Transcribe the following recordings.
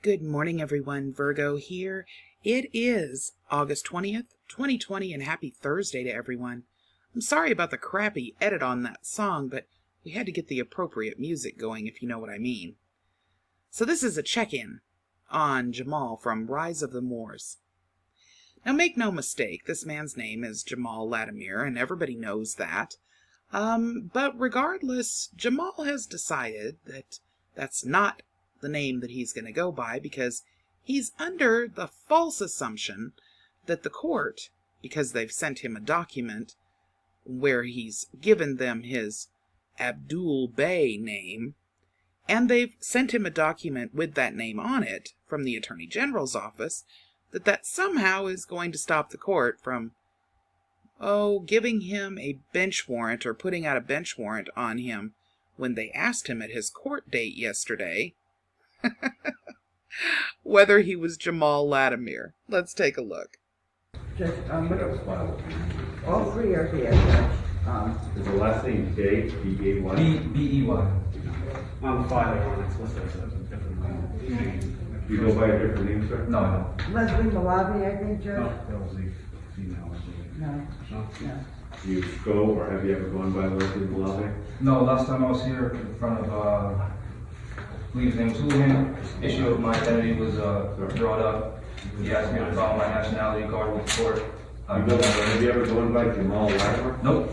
Good morning, everyone. Virgo here. It is August 20th, 2020, and happy Thursday to everyone. I'm sorry about the crappy edit on that song, but we had to get the appropriate music going, if you know what I mean. So this is a check-in on Jamal from Rise of the Moors. Now, make no mistake, this man's name is Jamal Latimer, and everybody knows that. But regardless, Jamal has decided that that's not the name that he's going to go by, because he's under the false assumption that the court, because they've sent him a document where he's given them his Abdul Bey name, and they've sent him a document with that name on it from the Attorney General's office, that somehow is going to stop the court from, giving him a bench warrant or putting out a bench warrant on him when they asked him at his court date yesterday whether he was Jamal Latimer. Let's take a look. Just, all three are here, Judge. Is the last name Day, B-A-Y? B-E-Y. On the filing on it's listed as a different name. Do you go by a different name, sir? No, no. Leslie Malavi, I think, Judge? No, that was the female, I believe. No, No? no. Do you go, or have you ever gone by Leslie Malave? No, last time I was here in front of, I believe his name was Houlihan. Issue of my identity was brought up. He asked me to file my nationality card with the court. Have you ever gone by Jamal Latimer? Nope.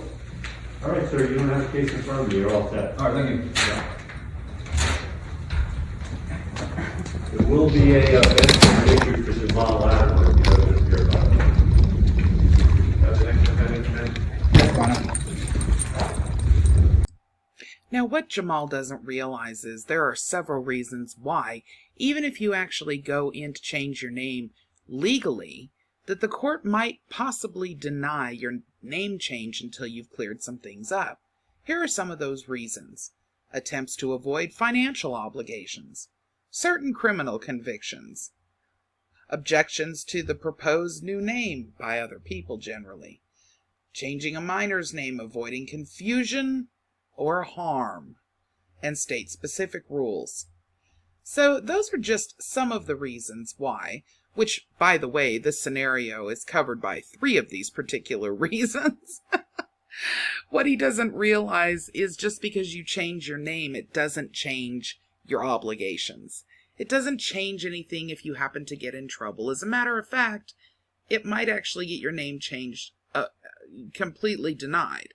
All right, sir, you don't have a case in front of you. You're all set. All right, thank you. It will be a bench issue for Jamal Latimer if you don't just hear about it. That's the next defendant. Now, what Jamal doesn't realize is there are several reasons why, even if you actually go in to change your name legally, that the court might possibly deny your name change until you've cleared some things up. Here are some of those reasons. Attempts to avoid financial obligations, certain criminal convictions, objections to the proposed new name by other people generally, changing a minor's name, avoiding confusion or harm, and state-specific rules. So those are just some of the reasons why, which, by the way, this scenario is covered by 3 of these particular reasons. What he doesn't realize is just because you change your name, it doesn't change your obligations. It doesn't change anything if you happen to get in trouble. As a matter of fact, it might actually get your name changed, completely denied.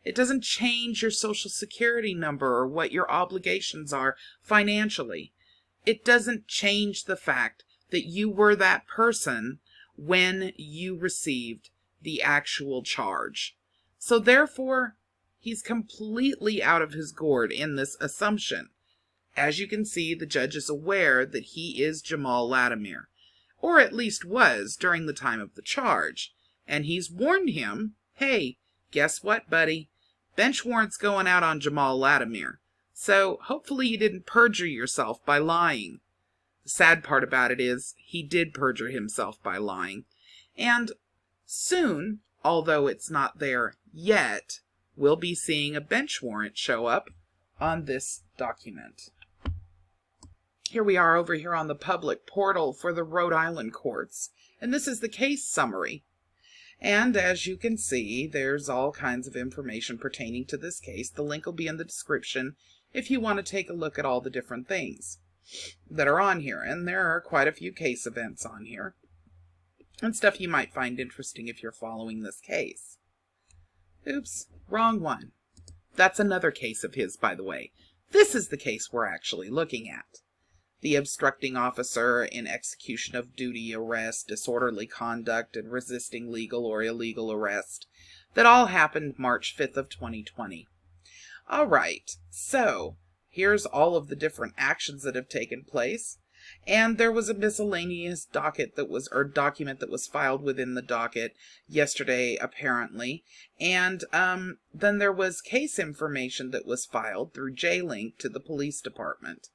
It doesn't change your social security number or what your obligations are financially. It doesn't change the fact that you were that person when you received the actual charge. So therefore, he's completely out of his gourd in this assumption. As you can see, the judge is aware that he is Jamal Latimer, or at least was during the time of the charge. And he's warned him, hey, guess what, buddy? Bench warrant's going out on Jamal Latimer. So hopefully you didn't perjure yourself by lying. The sad part about it is he did perjure himself by lying. And soon, although it's not there yet, we'll be seeing a bench warrant show up on this document. Here we are over here on the public portal for the Rhode Island courts, and this is the case summary. And as you can see, there's all kinds of information pertaining to this case. The link will be in the description if you want to take a look at all the different things that are on here. And there are quite a few case events on here and stuff you might find interesting if you're following this case. Oops, wrong one. That's another case of his, by the way. This is the case we're actually looking at. The obstructing officer in execution of duty arrest, disorderly conduct, and resisting legal or illegal arrest that all happened March 5th of 2020. All right, so here's all of the different actions that have taken place. And there was a miscellaneous document that was filed within the docket yesterday, apparently. And then there was case information that was filed through J-Link to the police department.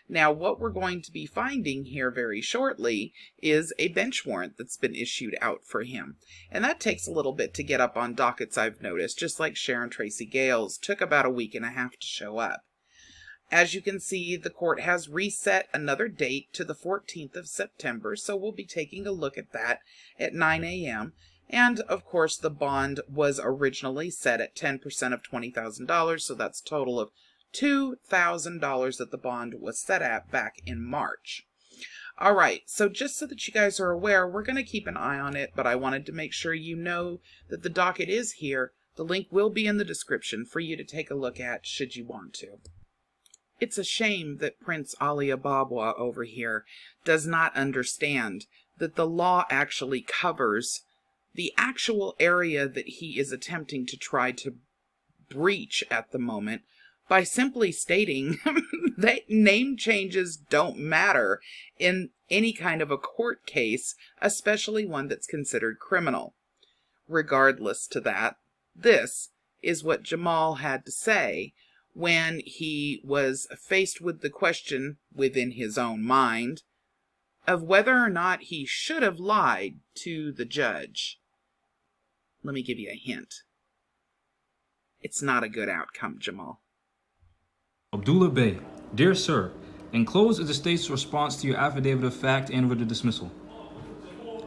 Now, what we're going to be finding here very shortly is a bench warrant that's been issued out for him. And that takes a little bit to get up on dockets, I've noticed, just like Sharon Tracy Gales took about a week and a half to show up. As you can see, the court has reset another date to the 14th of September, so we'll be taking a look at that at 9 a.m. And, of course, the bond was originally set at 10% of $20,000, so that's a total of $2,000 that the bond was set at back in March. All right, so just so that you guys are aware, we're going to keep an eye on it, but I wanted to make sure you know that the docket is here. The link will be in the description for you to take a look at should you want to. It's a shame that Prince Ali Ababwa over here does not understand that the law actually covers the actual area that he is attempting to try to breach at the moment by simply stating that name changes don't matter in any kind of a court case, especially one that's considered criminal. Regardless to that, this is what Jamal had to say when he was faced with the question within his own mind of whether or not he should have lied to the judge. Let me give you a hint. It's not a good outcome, Jamal. Abdullah Bey, dear sir, enclosed is the state's response to your affidavit of fact and written dismissal.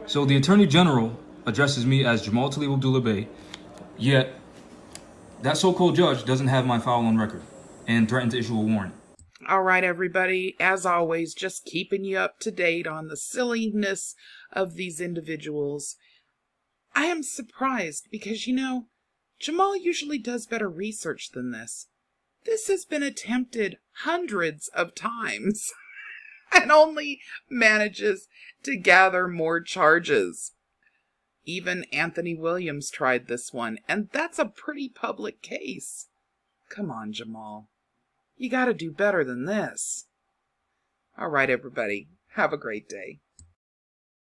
So the Attorney General addresses me as Jamal Talib Abdullah Bey, yet that so-called judge doesn't have my file on record and threatened to issue a warrant. All right, everybody, as always, just keeping you up to date on the silliness of these individuals. I am surprised because, Jamal usually does better research than this. This has been attempted hundreds of times and only manages to gather more charges. Even Anthony Williams tried this one, and that's a pretty public case. Come on, Jamal. You gotta do better than this. All right, everybody. Have a great day.